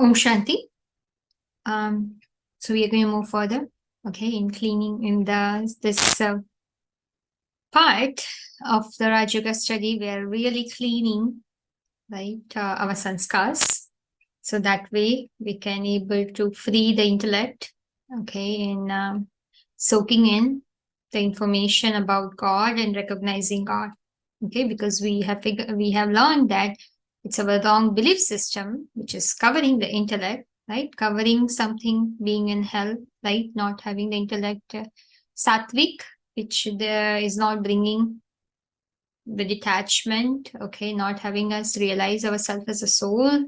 Om Shanti. So we are going to move further, okay, in cleaning in this part of the Rajayoga study. We are really cleaning, right, our sanskars, so that way we can able to free the intellect, okay, in soaking in the information about God and recognizing God, okay, because we have learned that it's our wrong belief system which is covering the intellect, right, covering something being in hell, right, not having the intellect sattvic, which there is not bringing the detachment, okay, not having us realize ourselves as a soul,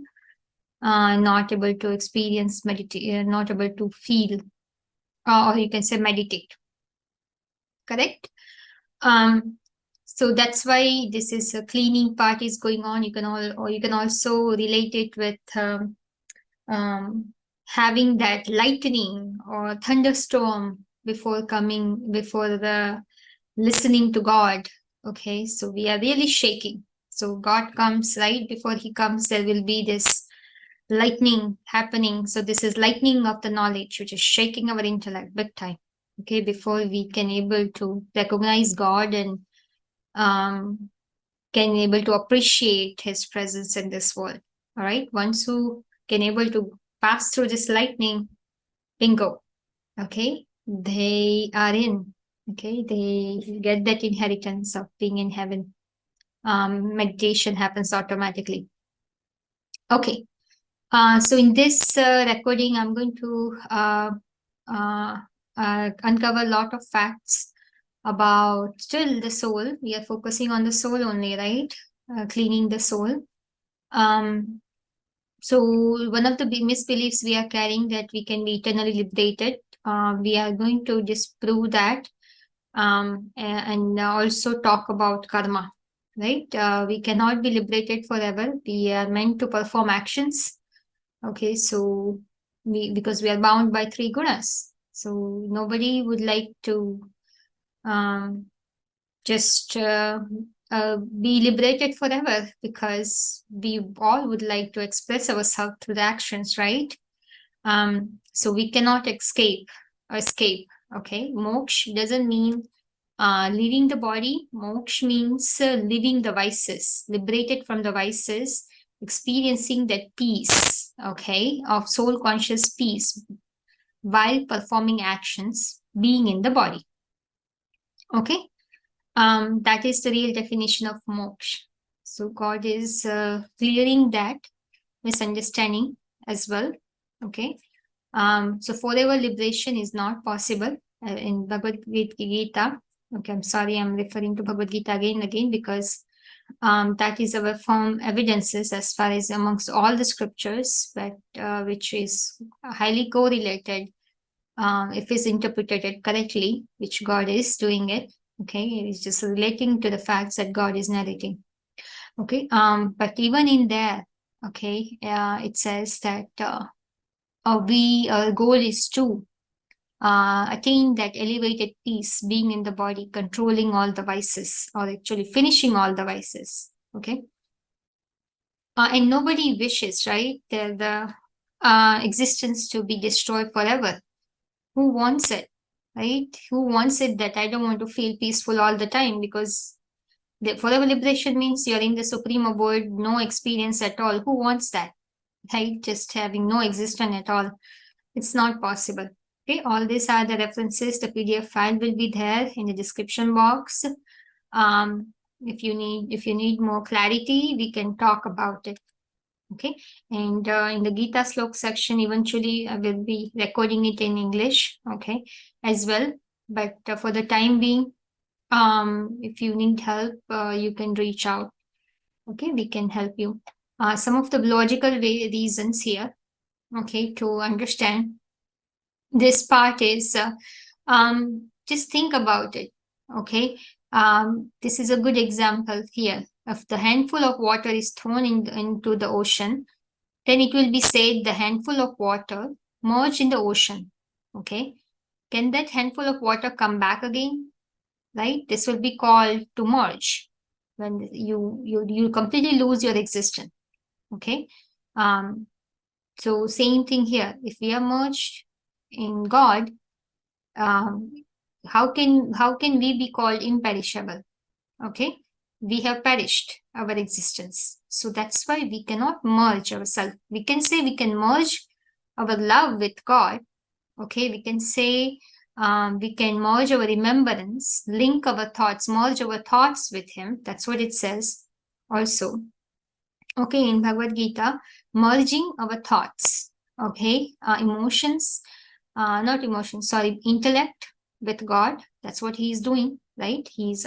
not able to experience meditate, not able to feel, or you can say meditate, correct? So that's why this is a cleaning part is going on. You can or you can also relate it with um, having that lightning or thunderstorm before the listening to God. Okay, so we are really shaking. So God comes right before He comes. There will be this lightning happening. So this is lightning of the knowledge, which is shaking our intellect big time. Okay, before we can able to recognize God and can able to appreciate His presence in this world. All right, once you can able to pass through this lightning, bingo. Okay, they are in. Okay, they get that inheritance of being in heaven. Meditation happens automatically. Okay, so in this recording, I'm going to uh, uncover a lot of facts about still the soul. We are focusing on the soul only, right? Cleaning the soul. So one of the big misbeliefs we are carrying that we can be eternally liberated. We are going to disprove that, and also talk about karma, right? We cannot be liberated forever. We are meant to perform actions. Okay, so because we are bound by three gunas. So nobody would like to um, just be liberated forever, because we all would like to express ourselves through the actions, right? So we cannot escape. Okay, moksha doesn't mean leaving the body. Moksha means leaving the vices, liberated from the vices, experiencing that peace, okay, of soul conscious peace while performing actions, being in the body. Okay, that is the real definition of moksha. So God is clearing that misunderstanding as well. Okay, so forever liberation is not possible in Bhagavad Gita. Okay, I'm sorry, I'm referring to Bhagavad Gita again and again, because that is our firm evidences as far as amongst all the scriptures, but which is highly correlated if it's interpreted correctly, which God is doing it. Okay, it's just relating to the facts that God is narrating. Okay, but even in there, okay, it says that our goal is to attain that elevated peace, being in the body, controlling all the vices, or actually finishing all the vices. Okay, and nobody wishes, right, the existence to be destroyed forever. Who wants it, right? Who wants it that I don't want to feel peaceful all the time? Because the forever liberation means you're in the supreme abode, no experience at all. Who wants that, right? Just having no existence at all. It's not possible. Okay, all these are the references. The PDF file will be there in the description box. If you need more clarity, we can talk about it. Okay, and in the Gita Slok section, eventually I will be recording it in English, okay, as well. But for the time being, if you need help, you can reach out. Okay, we can help you. Some of the logical reasons here, okay, to understand this part is, just think about it. Okay, this is a good example here. If the handful of water is thrown into the ocean, then it will be said the handful of water merged in the ocean. Okay, can that handful of water come back again? Right, this will be called to merge, when you completely lose your existence. Okay, um So same thing here. If we are merged in God, um, how can we be called imperishable? Okay, we have perished our existence. So that's why we cannot merge ourselves. We can say we can merge our love with God. Okay, we can say we can merge our remembrance, link our thoughts, merge our thoughts with Him. That's what it says also. Okay, in Bhagavad Gita, merging our thoughts, okay, emotions, not emotions, sorry, intellect with God. That's what He is doing, right? He's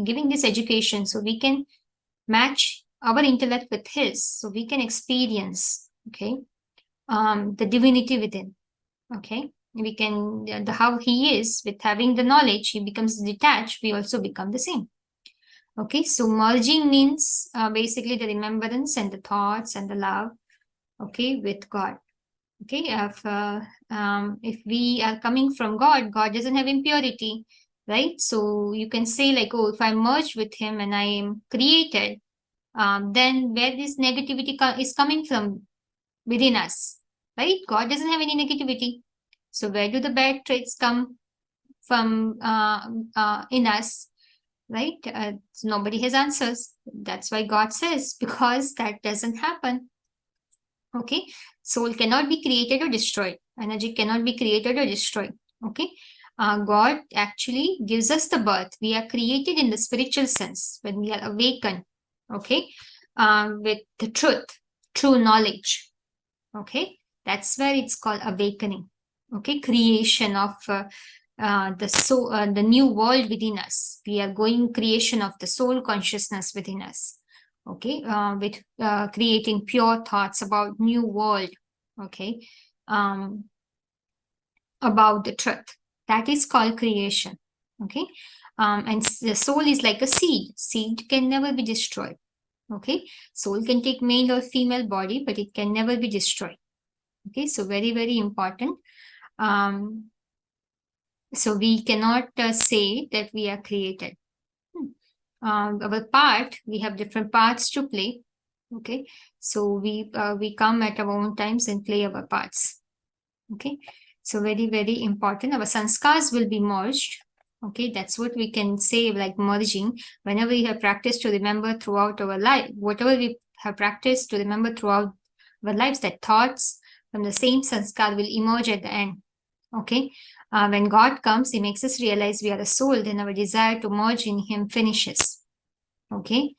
giving this education so we can match our intellect with His, so we can experience, okay, the divinity within. Okay, we can how He is with having the knowledge, He becomes detached, we also become the same. Okay, so merging means basically the remembrance and the thoughts and the love, okay, with God. Okay, if we are coming from God, God doesn't have impurity, right? So you can say like, oh, if I merge with Him and I am created, then where this negativity is coming from? Within us, right? God doesn't have any negativity. So where do the bad traits come from in us? Right? So nobody has answers. That's why God says, because that doesn't happen. Okay. Soul cannot be created or destroyed. Energy cannot be created or destroyed. Okay. God actually gives us the birth. We are created in the spiritual sense when we are awakened. Okay. With the truth, true knowledge. Okay. That's where it's called awakening. Okay. Creation of the new world within us. We are going creation of the soul consciousness within us. Okay, with creating pure thoughts about new world. Okay, um, about the truth. That is called creation. Okay, and the soul is like a seed. Seed can never be destroyed. Okay, soul can take male or female body, but it can never be destroyed. Okay, so very very important. So we cannot say that we are created. Our part, we have different parts to play. Okay, so we come at our own times and play our parts. Okay, so very very important. Our sanskars will be merged. Okay, that's what we can say, like merging. Whenever we have practiced to remember throughout our life, whatever we have practiced to remember throughout our lives, that thoughts from the same sanskar will emerge at the end. Okay, when God comes, He makes us realize we are a soul, then our desire to merge in Him finishes. Okay,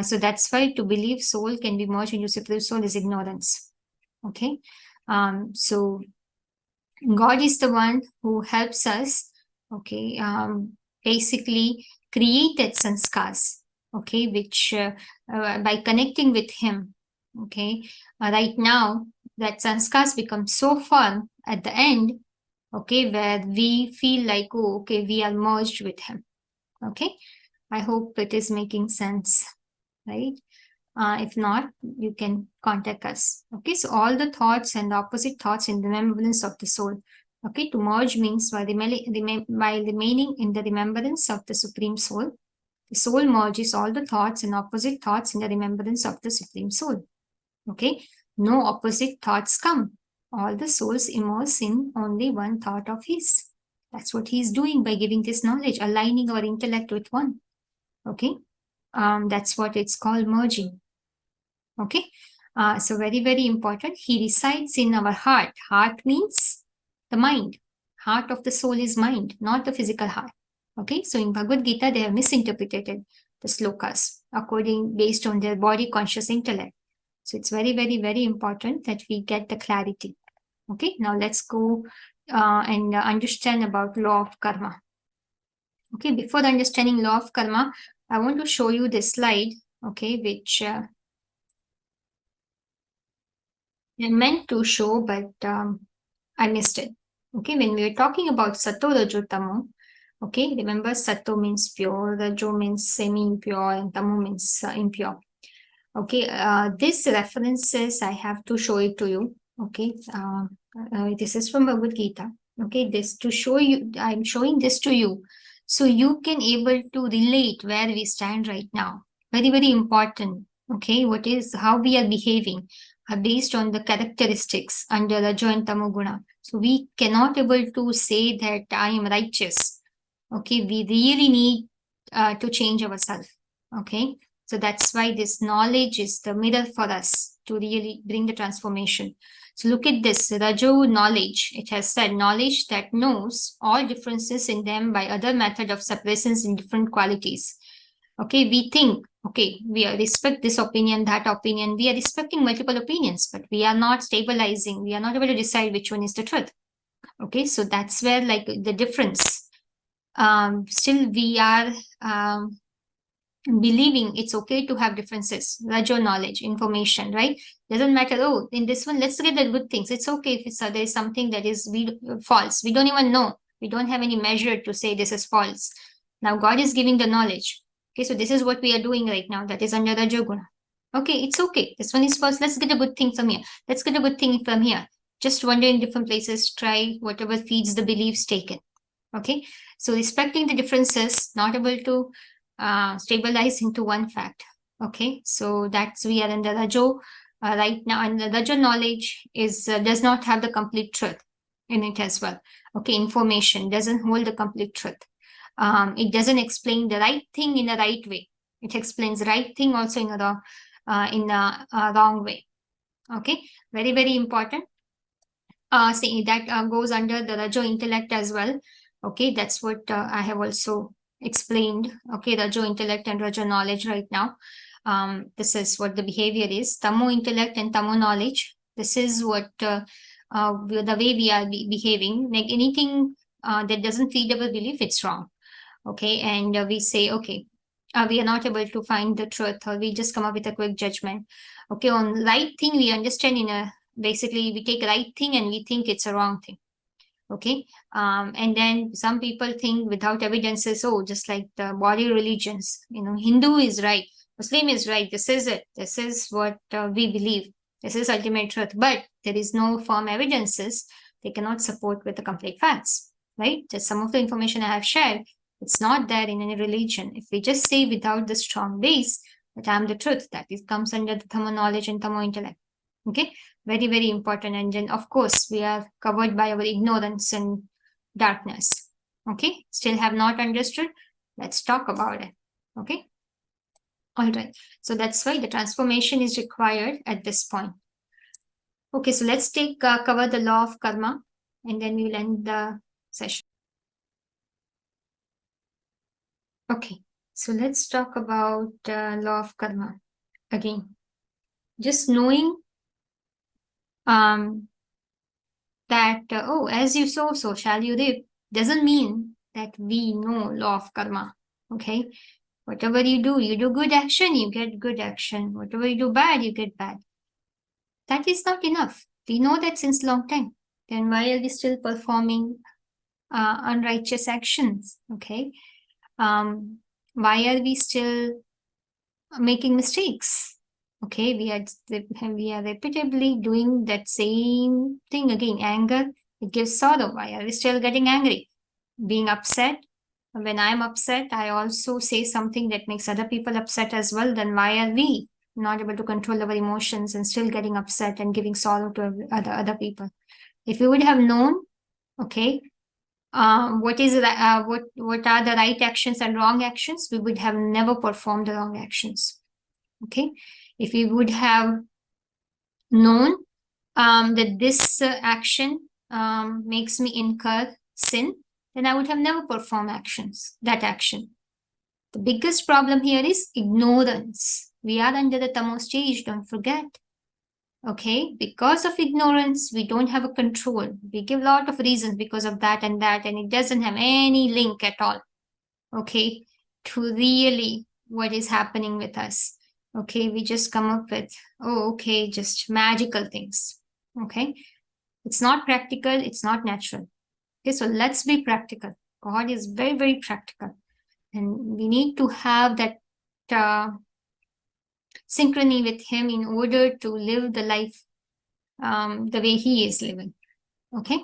so that's why to believe soul can be merged into supreme soul is ignorance. Okay, so God is the one who helps us. Okay, basically create that sanskars. Okay, which by connecting with Him. Okay, right now that sanskars become so firm at the end. Okay, where we feel like, oh, okay, we are merged with Him. Okay, I hope it is making sense, right? If not, you can contact us. Okay, so all the thoughts and the opposite thoughts in the remembrance of the soul. Okay, to merge means by remaining in the remembrance of the Supreme Soul. The soul merges all the thoughts and opposite thoughts in the remembrance of the Supreme Soul. Okay, no opposite thoughts come. All the souls immerse in only one thought of His. That's what He is doing by giving this knowledge, aligning our intellect with one. Okay, that's what it's called merging. Okay, so very very important. He resides in our heart. Heart means the mind. Heart of the soul is mind, not the physical heart. Okay, so in Bhagavad Gita they have misinterpreted the slokas according based on their body conscious intellect. So it's very very very important that we get the clarity. Okay, now let's go and understand about law of karma. Okay, before understanding law of karma, I want to show you this slide, okay, which I meant to show, but I missed it. Okay, when we were talking about sato, rajo, tamo, okay, remember sato means pure, rajo means semi-impure, and tamo means impure. Okay, this references, I have to show it to you. Okay, this is from Bhagavad Gita. Okay, this to show you, I'm showing this to you so you can able to relate where we stand right now. Very, very important. Okay, what is how we are behaving. are based on the characteristics under Rajo and Tamo guna. So we cannot able to say that I am righteous. Okay, we really need to change ourselves. Okay, so that's why this knowledge is the mirror for us to really bring the transformation. So look at this Rajo knowledge. It has said knowledge that knows all differences in them by other method of suppressance in different qualities. Okay, we think, okay, we respect this opinion, that opinion. We are respecting multiple opinions, but we are not stabilizing. We are not able to decide which one is the truth. Okay, so that's where like the difference. Still, we are believing it's okay to have differences, rajo knowledge, information, right? Doesn't matter. Oh, in this one, let's get the good things. It's okay if there is something that is false. We don't even know. We don't have any measure to say this is false. Now God is giving the knowledge. Okay, so this is what we are doing right now. That is under Rajoguna. Okay, it's okay. This one is false. Let's get a good thing from here. Let's get a good thing from here. Just wander in different places. Try whatever feeds the beliefs taken. Okay, so respecting the differences, not able to stabilize into one fact. Okay, so that's we are in the Rajo right now, and the Rajo knowledge is does not have the complete truth in it as well. Okay, information doesn't hold the complete truth. It doesn't explain the right thing in the right way. It explains right thing also in a wrong way. Okay, very very important. Saying that goes under the Rajo intellect as well. Okay, that's what I have also explained. Okay, Rajo intellect and Rajo knowledge right now. This is what the behavior is. Tamo intellect and Tamo knowledge. This is what the way we are behaving. Like anything that doesn't feed our belief, it's wrong. Okay, and we say, okay, we are not able to find the truth, or we just come up with a quick judgment. Okay, on right thing, we understand in a basically we take right thing and we think it's a wrong thing. Okay, and then some people think without evidences, oh, just like the body religions, Hindu is right, Muslim is right, this is it, this is what we believe, this is ultimate truth, but there is no firm evidences. They cannot support with the complete facts, right? Just some of the information I have shared, it's not there in any religion. If we just say without the strong base that I'm the truth, that it comes under the Tamo knowledge and Tamo intellect. Okay, very very important. And then of course we are covered by our ignorance and darkness. Okay, still have not understood, let's talk about it. Okay, all right, so that's why the transformation is required at this point. Okay, so let's take cover the law of karma, and then we'll end the session. Okay, so let's talk about law of karma again. Just knowing that, oh, as you sow, so shall you reap, doesn't mean that we know law of karma. Okay, whatever you do good action, you get good action. Whatever you do bad, you get bad. That is not enough. We know that since long time. Then why are we still performing unrighteous actions? Okay, why are we still making mistakes? Okay, we are repeatedly doing that same thing again. Anger, it gives sorrow. Why are we still getting angry? Being upset. When I'm upset, I also say something that makes other people upset as well. Then why are we not able to control our emotions and still getting upset and giving sorrow to other people? If we would have known, okay, what are the right actions and wrong actions, we would have never performed the wrong actions. Okay, if we would have known that this action makes me incur sin, then I would have never performed that action. The biggest problem here is ignorance. We are under the tamo stage, don't forget. Okay, because of ignorance, we don't have a control. We give a lot of reasons because of that, and it doesn't have any link at all, okay, to really what is happening with us. Okay, we just come up with, oh, okay, just magical things. Okay, it's not practical, it's not natural. Okay, so let's be practical. God is very, very practical. And we need to have that synchrony with Him in order to live the life the way He is living. Okay,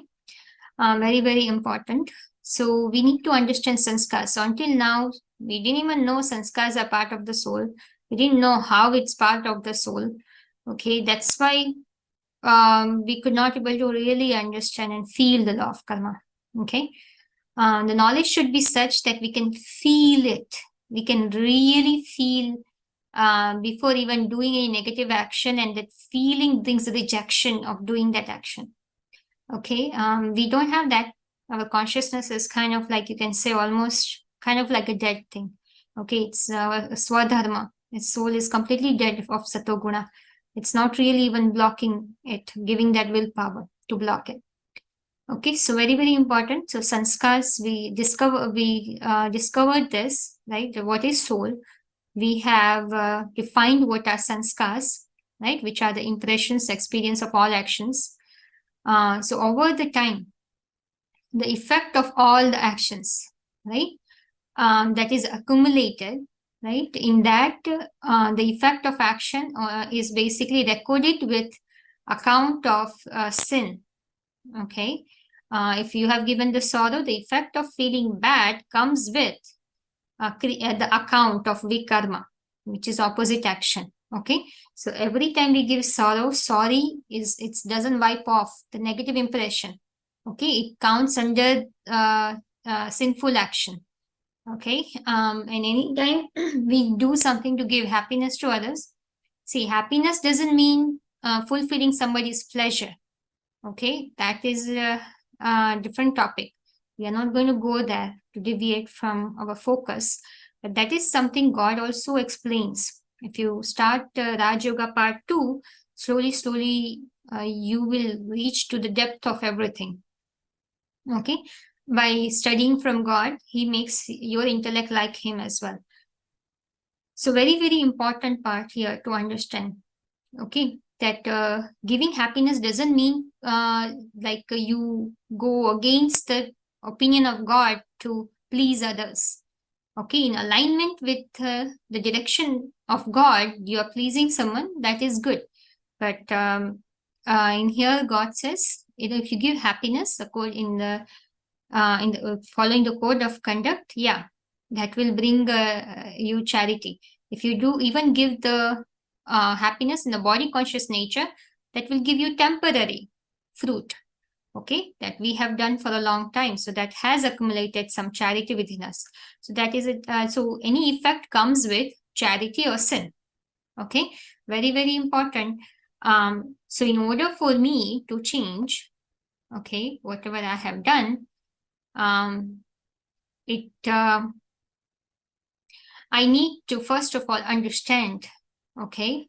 very, very important. So we need to understand sanskars. So until now, we didn't even know sanskars are part of the soul. We didn't know how it's part of the soul. Okay, that's why we could not able to really understand and feel the law of karma. Okay, the knowledge should be such that we can feel it. We can really feel before even doing a negative action, and that feeling brings rejection of doing that action. Okay, we don't have that. Our consciousness is kind of like, you can say, almost kind of like a dead thing. Okay, it's swadharma. Its soul is completely dead of sato guna. It's not really even blocking it, giving that willpower to block it. Okay, so very, very important. So sanskars, we discovered this, right? What is soul? We have defined what are sanskars, right? Which are the impressions, experience of all actions. So over the time, the effect of all the actions, right? That is accumulated, right? In that, the effect of action is basically recorded with account of sin. Okay, if you have given the sorrow, the effect of feeling bad comes with the account of vikarma, which is opposite action. Okay, so every time we give sorrow, sorry is, it doesn't wipe off the negative impression. Okay, it counts under sinful action. Okay, and anytime we do something to give happiness to others, see, happiness doesn't mean fulfilling somebody's pleasure. Okay, that is a different topic. We are not going to go there to deviate from our focus, but that is something God also explains. If you start Rajayoga part 2, slowly, slowly, you will reach to the depth of everything. Okay, by studying from God, He makes your intellect like Him as well. So, very, very important part here to understand. Okay, that giving happiness doesn't mean like you go against the opinion of God to please others. Okay, in alignment with the direction of God, you are pleasing someone, that is good. But in here, God says, if you give happiness, in the following the code of conduct, yeah, that will bring you charity. If you do even give the happiness in the body conscious nature, that will give you temporary fruit. Okay, that we have done for a long time, so that has accumulated some charity within us. So that is it. So any effect comes with charity or sin. Okay, very, very important. So in order for me to change, okay, whatever I have done, it I need to first of all understand, okay,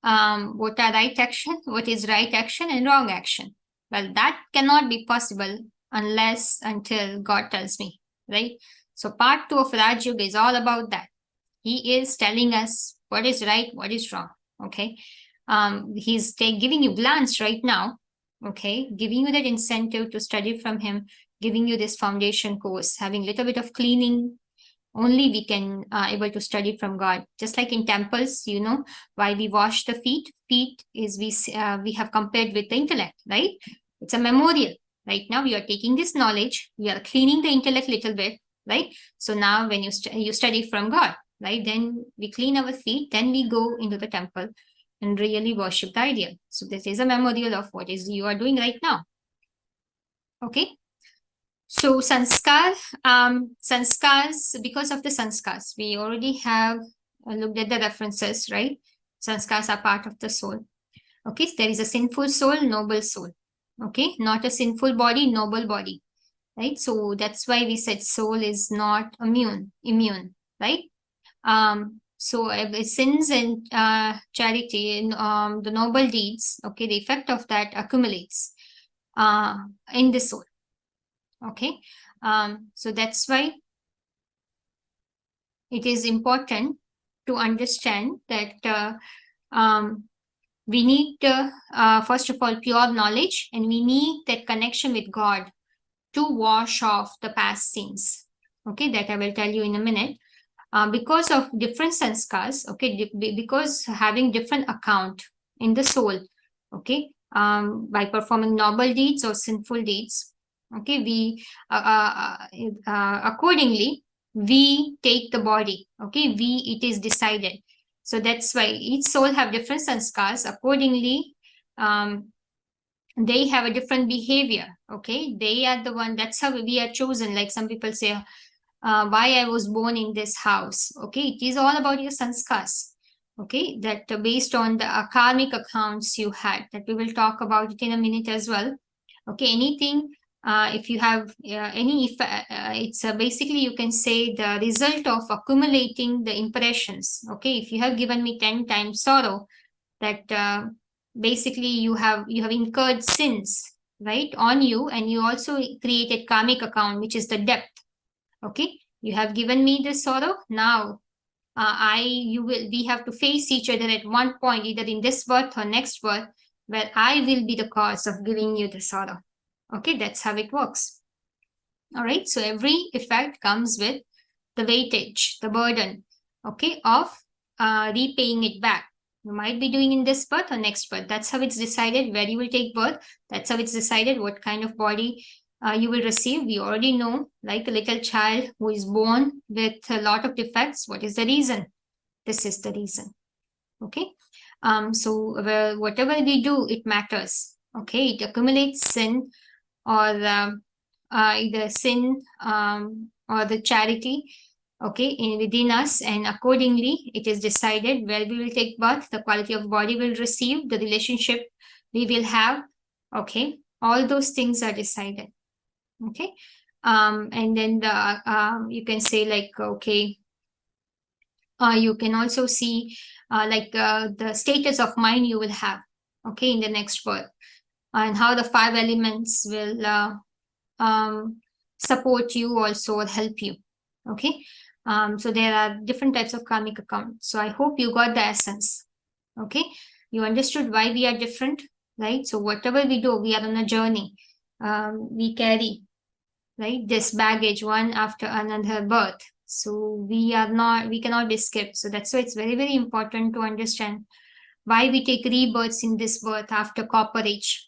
what are right action, what is right action and wrong action. Well, that cannot be possible unless until God tells me, right? So part 2 of Raj Yoga is all about that. He is telling us what is right, what is wrong. Okay, he's giving you glance right now. Okay, giving you that incentive to study from him, giving you this foundation course, having a little bit of cleaning. Only we can able to study from God. Just like in temples, you know, why we wash the feet. Feet is we have compared with the intellect, right? It's a memorial. Right now, we are taking this knowledge, we are cleaning the intellect a little bit, right? So now, when you study from God, right, then we clean our feet, then we go into the temple and really worship the ideal. So this is a memorial of what is you are doing right now. Okay. So sanskars, because of the sanskars, we already have looked at the references, right? Sanskars are part of the soul. Okay, there is a sinful soul, noble soul. Okay, not a sinful body, noble body, right? So that's why we said soul is not immune, right? So sins and charity and the noble deeds, okay, the effect of that accumulates in the soul. Okay, so that's why it is important to understand that we need first of all pure knowledge, and we need that connection with God to wash off the past sins. Okay, that I will tell you in a minute. Because of different sanskars, okay, because having different account in the soul, okay, by performing noble deeds or sinful deeds, okay, we accordingly we take the body. Okay, it is decided So that's why each soul have different sanskars. Accordingly, they have a different behavior. Okay, they are the one. That's how we are chosen. Like some people say, why I was born in this house. Okay, it is all about your sanskars. Okay, that based on the karmic accounts you had. That we will talk about it in a minute as well. Okay, anything. If you have it's basically you can say the result of accumulating the impressions. Okay, if you have given me 10 times sorrow, that basically you have incurred sins, right, on you, and you also created karmic account, which is the depth. Okay, you have given me the sorrow. Now we have to face each other at one point, either in this birth or next birth, where I will be the cause of giving you the sorrow. Okay, that's how it works. All right, so every effect comes with the weightage, the burden, okay, of repaying it back. You might be doing in this birth or next birth. That's how it's decided where you will take birth. That's how it's decided what kind of body you will receive. We already know, like a little child who is born with a lot of defects. What is the reason? This is the reason. Okay. So whatever we do, it matters. Okay. It accumulates sin, or either sin or the charity, okay, within us, and accordingly it is decided where we will take birth, the quality of body we'll receive, the relationship we will have. Okay, all those things are decided. Okay, and then you can say, like, okay, you can also see the status of mind you will have, okay, in the next birth, and how the 5 elements will support you also, or help you. Okay, so there are different types of karmic accounts. So I hope you got the essence. Okay, you understood why we are different, right? So whatever we do, we are on a journey. We carry, right, this baggage one after another birth. So we cannot be skipped. So that's why it's very, very important to understand why we take rebirths in this birth after copper age.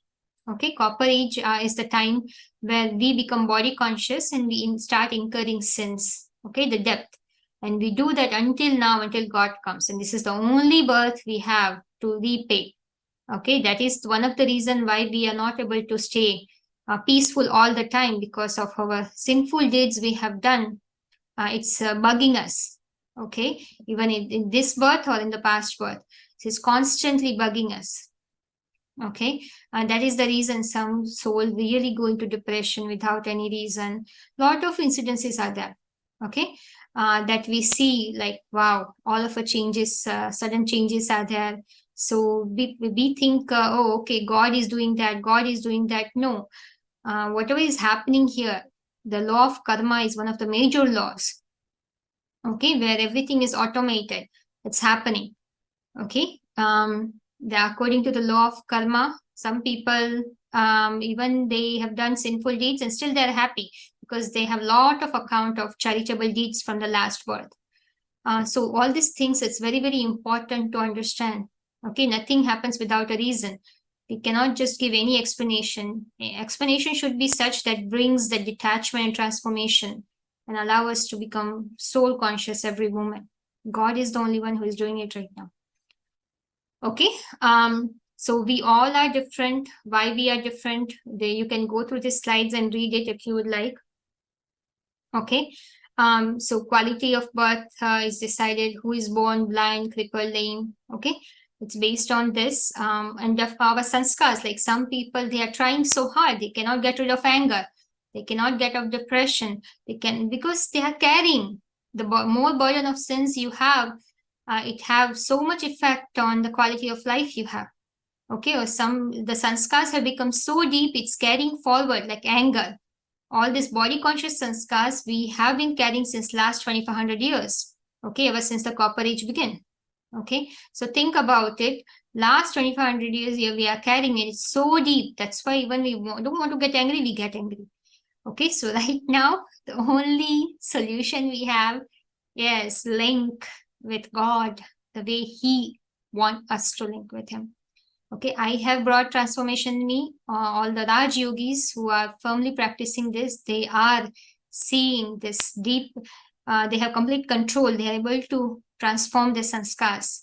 Okay, copper age is the time where we become body conscious and we start incurring sins. Okay, the depth. And we do that until now, until God comes. And this is the only birth we have to repay. Okay, that is one of the reasons why we are not able to stay peaceful all the time, because of our sinful deeds we have done. It's bugging us. Okay, even in this birth or in the past birth, it's constantly bugging us. Okay, and that is the reason some soul really go into depression without any reason. Lot of incidences are there. Okay, that we see, like, wow, all of a changes, sudden changes are there. So we think, oh, okay, God is doing that, God is doing that. No, whatever is happening here, the law of karma is one of the major laws. Okay, where everything is automated. It's happening. Okay, according to the law of karma, some people, even they have done sinful deeds and still they're happy, because they have lot of account of charitable deeds from the last birth. So all these things, it's very, very important to understand. Okay, nothing happens without a reason. We cannot just give any explanation. Explanation should be such that brings the detachment and transformation and allow us to become soul conscious every moment. God is the only one who is doing it right now. Okay, so we all are different. Why we are different? You can go through the slides and read it if you would like. Okay, so quality of birth is decided who is born blind, crippled, lame. Okay, it's based on this, and our sanskars. Like some people, they are trying so hard, they cannot get rid of anger, they cannot get of depression. They can, because they are carrying the more burden of sins you have. It have so much effect on the quality of life you have. Okay, or the sanskars have become so deep, it's carrying forward, like anger. All these body conscious sanskars we have been carrying since last 2500 years. Okay, ever since the copper age began. Okay, so think about it. Last 2500 years here we are carrying it. It's so deep. That's why when we don't want to get angry, we get angry. Okay, so right now the only solution we have is link with God the way He wants us to link with Him. Okay, I have brought transformation in me. All the Raj yogis who are firmly practicing this, they are seeing this deep, they have complete control. They are able to transform the sanskars.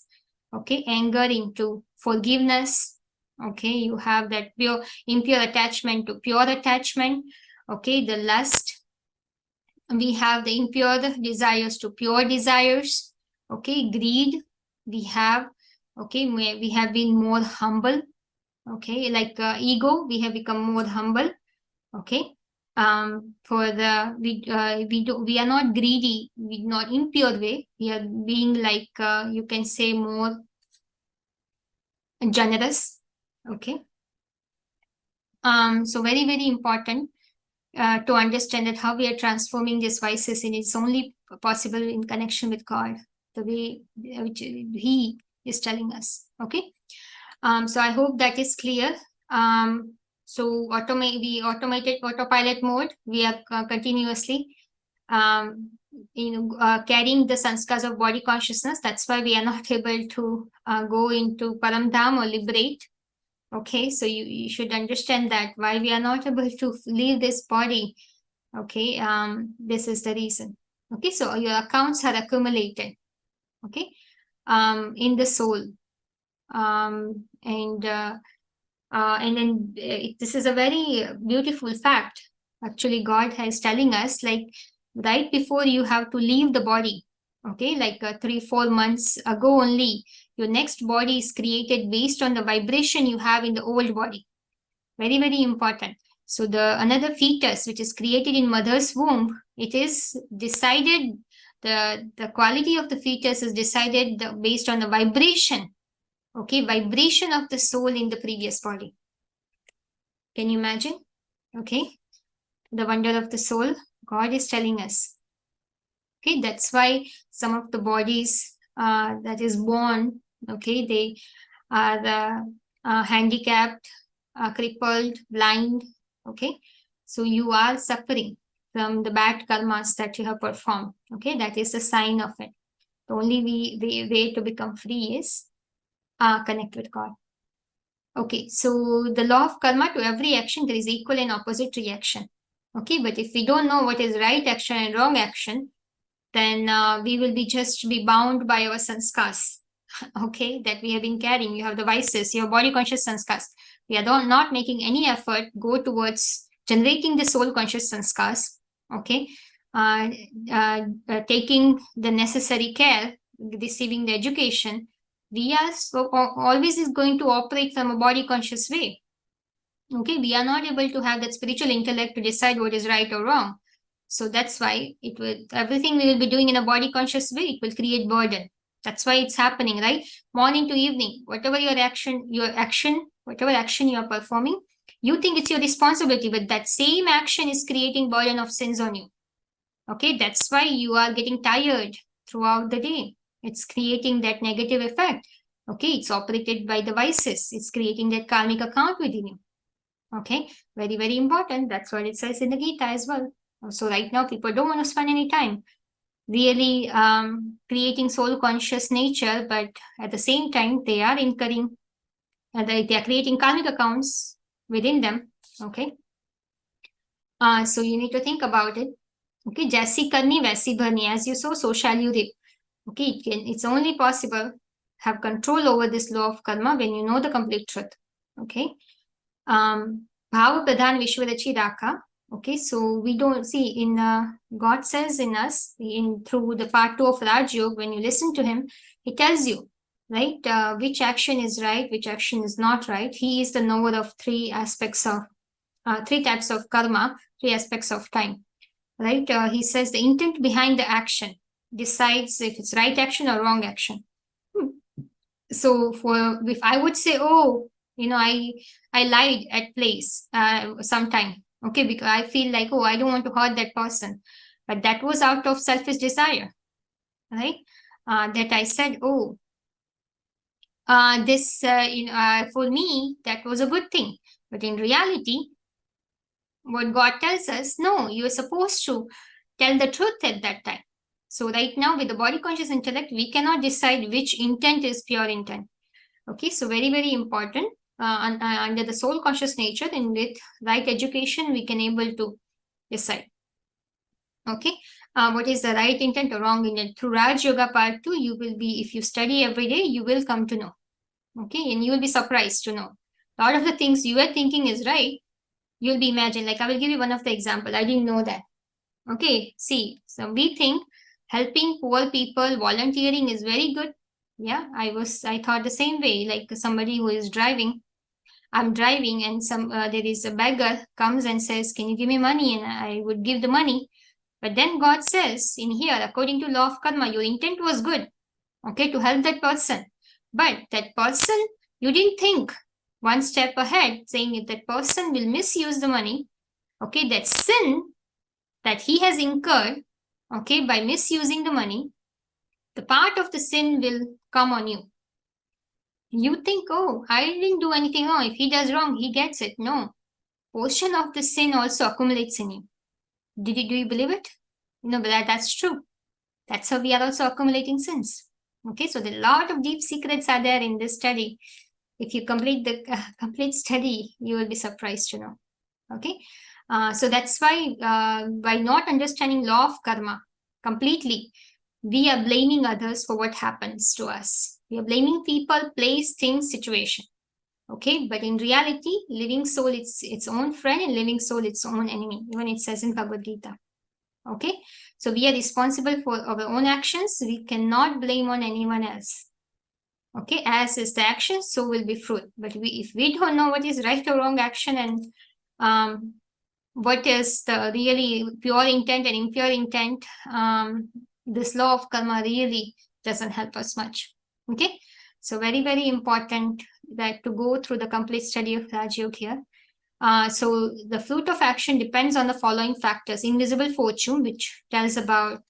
Okay, anger into forgiveness. Okay, you have that impure attachment to pure attachment. Okay, the lust, we have the impure desires to pure desires. Okay, greed, we have, okay, we have been more humble. Okay, like ego, we have become more humble. Okay, for the we are not greedy, we not impure way, we are being like you can say more generous. Okay, so very very important to understand that how we are transforming these vices, and it's only possible in connection with God, the way which He is telling us. Okay, so I hope that is clear. So we automated autopilot mode. We are continuously carrying the sanskars of body consciousness. That's why we are not able to go into paramdham or liberate. Okay, so you should understand that why we are not able to leave this body. Okay, this is the reason. Okay, so your accounts are accumulated. Okay, in the soul, and then this is a very beautiful fact. Actually, God is telling us, like, right before you have to leave the body. Okay, like 3-4 months ago only, your next body is created based on the vibration you have in the old body. Very very important. So the another fetus which is created in mother's womb, it is decided, the quality of the fetus is decided based on the vibration. Okay, vibration of the soul in the previous body. Can you imagine? Okay, the wonder of the soul, God is telling us. Okay, that's why some of the bodies that is born, okay, they are handicapped, crippled, blind. Okay, so you are suffering from the bad karmas that you have performed. Okay, that is a sign of it. The only way to become free is connect with God. Okay, so the law of karma, to every action there is equal and opposite reaction. Okay, but if we don't know what is right action and wrong action, then we will be bound by our sanskars. Okay, that we have been carrying. You have the vices, your body conscious sanskars. We are not making any effort go towards generating the soul conscious sanskars. Okay, taking the necessary care, receiving the education, we are always is going to operate from a body conscious way. Okay, we are not able to have that spiritual intellect to decide what is right or wrong. So that's why it will, everything we will be doing in a body conscious way, it will create burden. That's why it's happening, right? Morning to evening, whatever whatever action you are performing, you think it's your responsibility, but that same action is creating burden of sins on you. Okay, that's why you are getting tired throughout the day. It's creating that negative effect. Okay, it's operated by the vices. It's creating that karmic account within you. Okay, very, very important. That's what it says in the Gita as well. So right now, people don't want to spend any time really creating soul conscious nature, but at the same time, they are incurring, they are creating karmic accounts within them. Okay, so you need to think about it. Okay, जैसी करनी वैसी भरनी, as you sow, so shall you reap. Okay, it's only possible have control over this law of karma when you know the complete truth. Okay, bhava pradhan vishwarachi rakha. Okay, so we don't see in God says in us in through the part 2 of Rajayoga, when you listen to him, he tells you, right, which action is right, which action is not right. He is the knower of three types of karma, three aspects of time. Right? He says the intent behind the action decides if it's right action or wrong action. So if I would say, oh, I lied at place sometime, okay, because I feel like, oh, I don't want to hurt that person, but that was out of selfish desire, right? That I said, oh, this for me that was a good thing, but in reality, what God tells us, no, you are supposed to tell the truth at that time. So right now, with the body conscious intellect, we cannot decide which intent is pure intent. Okay, so very, very important. Under the soul conscious nature and with right education, we can able to decide. Okay, what is the right intent or wrong intent. Through Rajayoga part 2, you will be, if you study every day, you will come to know. Okay, and you will be surprised to know. A lot of the things you are thinking is right, you'll be imagined. Like I will give you one of the example. I didn't know that. Okay, see, so we think helping poor people, volunteering is very good. Yeah, I thought the same way. Like somebody who is driving, I'm driving, and there is a beggar comes and says, "Can you give me money?" And I would give the money. But then God says in here, according to law of karma, your intent was good, okay, to help that person. But that person, you didn't think one step ahead, saying if that person will misuse the money, okay, that sin that he has incurred, okay, by misusing the money, the part of the sin will come on you. You think, oh, I didn't do anything wrong. If he does wrong, he gets it. No. Portion of the sin also accumulates in you. Do you believe it? No, but that's true. That's how we are also accumulating sins. Okay, so a lot of deep secrets are there in this study. If you complete the complete study, you will be surprised to know. Okay, so that's why by not understanding law of karma completely, we are blaming others for what happens to us. We are blaming people, place, things, situation. Okay, but in reality, living soul, it's its own friend, and living soul, its own enemy. Even it says in Bhagavad Gita. Okay, so we are responsible for our own actions. We cannot blame on anyone else. Okay, as is the action, so will be fruit. But if we don't know what is right or wrong action, and what is the really pure intent and impure intent, this law of karma really doesn't help us much. Okay, so very, very important that to go through the complete study of Rajayoga here. So the fruit of action depends on the following factors. Invisible fortune, which tells about,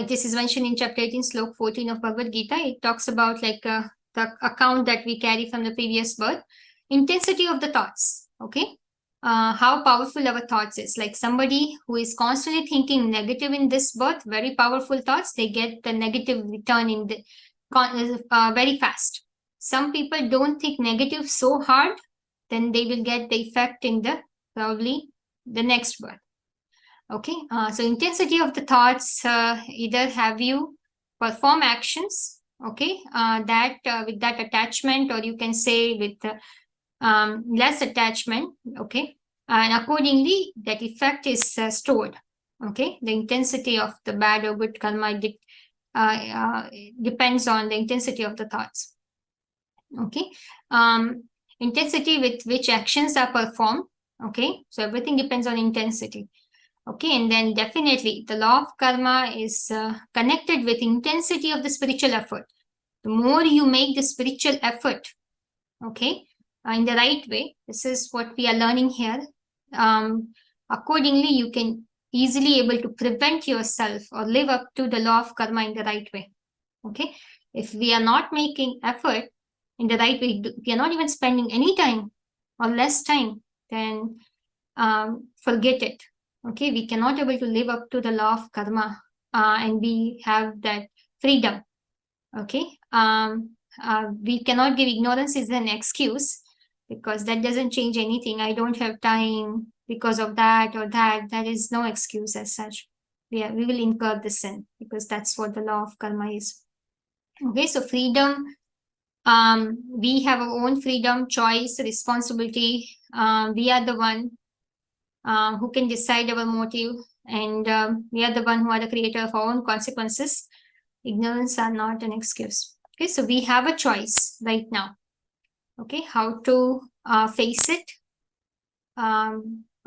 this is mentioned in chapter 18, slok 14 of Bhagavad Gita. It talks about like the account that we carry from the previous birth. Intensity of the thoughts, okay? How powerful our thoughts is. Like somebody who is constantly thinking negative in this birth, very powerful thoughts, they get the negative return in the very fast. Some people don't think negative so hard, then they will get the effect in the probably the next birth. Okay, so intensity of the thoughts, either have you perform actions, okay, that with that attachment, or you can say with less attachment, okay, and accordingly that effect is stored. Okay, the intensity of the bad or good karma depends on the intensity of the thoughts. Okay, intensity with which actions are performed. Okay, so everything depends on intensity. Okay, and then definitely the law of karma is connected with intensity of the spiritual effort. The more you make the spiritual effort, okay, in the right way, this is what we are learning here. Accordingly, you can easily able to prevent yourself or live up to the law of karma in the right way. Okay, if we are not making effort in the right way, we are not even spending any time or less time, then forget it. Okay, we cannot able to live up to the law of karma, and we have that freedom. Okay, we cannot give ignorance as an excuse, because that doesn't change anything. I don't have time because of that or that. That is no excuse as such. We will incur the sin, because that's what the law of karma is. Okay, so freedom. We have our own freedom, choice, responsibility. We are the one who can decide our motive, and we are the one who are the creator of our own consequences. Ignorance are not an excuse. Okay, so we have a choice right now. Okay, how to face it.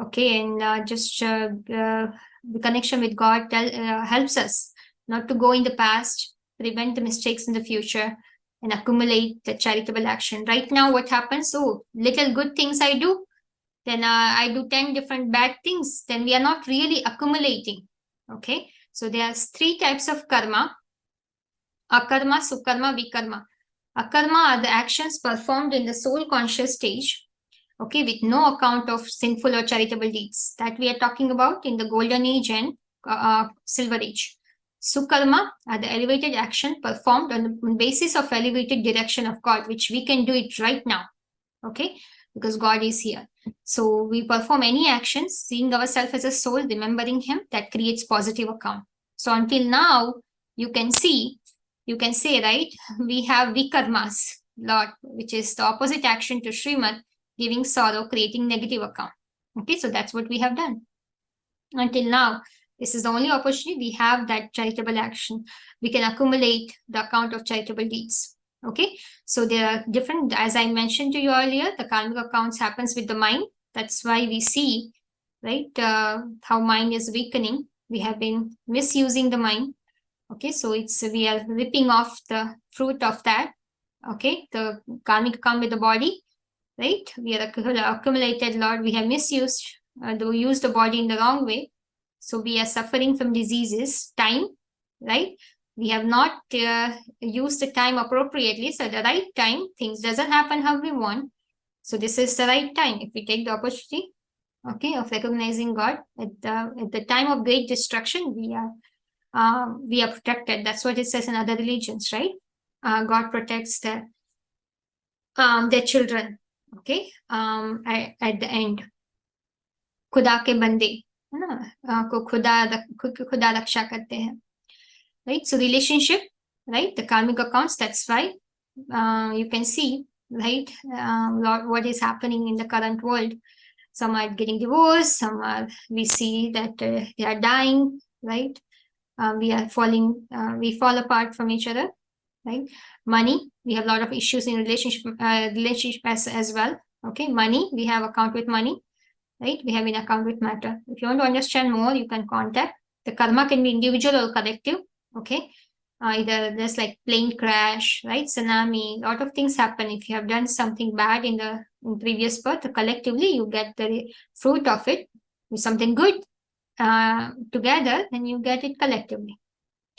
Okay, and just the connection with God helps us not to go in the past, prevent the mistakes in the future, and accumulate the charitable action. Right now, what happens? Oh, little good things I do, then I do 10 different bad things, then we are not really accumulating. Okay, so there are 3 types of karma: akarma, sukarma, vikarma. Akarma are the actions performed in the soul conscious stage, okay, with no account of sinful or charitable deeds, that we are talking about in the golden age and silver age. Sukarma are the elevated action performed on the basis of elevated direction of God, which we can do it right now. Okay, because God is here. So we perform any actions, seeing ourselves as a soul, remembering Him, that creates positive account. So until now, you can say, right, we have vikarmas, lot, which is the opposite action to Srimad, giving sorrow, creating negative account. Okay, so that's what we have done. Until now, this is the only opportunity we have, that charitable action. We can accumulate the account of charitable deeds. Okay, so there are different, as I mentioned to you earlier, the karmic accounts happens with the mind. That's why we see, right, how mind is weakening. We have been misusing the mind. Okay, so we are ripping off the fruit of that. Okay, the karmic account with the body, right? We are accumulated lot. We have misused, we use the body in the wrong way. So we are suffering from diseases, time, right? We have not used the time appropriately. So at the right time, things doesn't happen how we want. So this is the right time. If we take the opportunity, okay, of recognizing God at the time of great destruction, we are protected. That's what it says in other religions, right? God protects their children. Okay, at the end, खुदा के बंदे है ना, को खुदा रक्षा करते हैं, right? So relationship, right? The karmic accounts. That's why you can see, right, what is happening in the current world. Some are getting divorced. Some are, we see that they are dying, right? We are falling. We fall apart from each other, right? Money, we have a lot of issues in relationship as well. Okay, money, we have account with money, right? We have an account with matter. If you want to understand more, you can contact. The karma can be individual or collective. Okay, either there's like plane crash, right? Tsunami, a lot of things happen. If you have done something bad in previous birth, collectively you get the fruit of it. With something good together, then you get it collectively.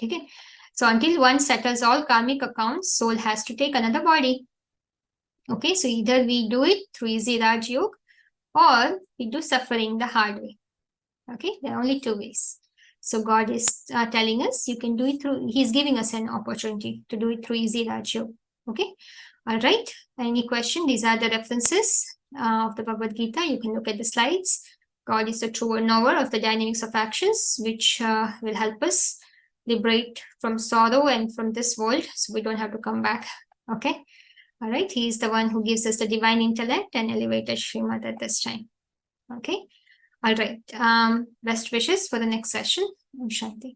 Okay. So until one settles all karmic accounts, soul has to take another body. Okay, so either we do it through easy Rajayoga, or we do suffering the hard way. Okay, there are only two ways. So God is telling us you can do it through, He's giving us an opportunity to do it through easy Rajayoga. Okay, all right. Any question? These are the references of the Bhagavad Gita. You can look at the slides. God is the true knower of the dynamics of actions, which will help us liberate from sorrow and from this world, so we don't have to come back. Okay, all right. He is the one who gives us the divine intellect and elevated Srimad at this time. Okay, all right. Best wishes for the next session. Shanti.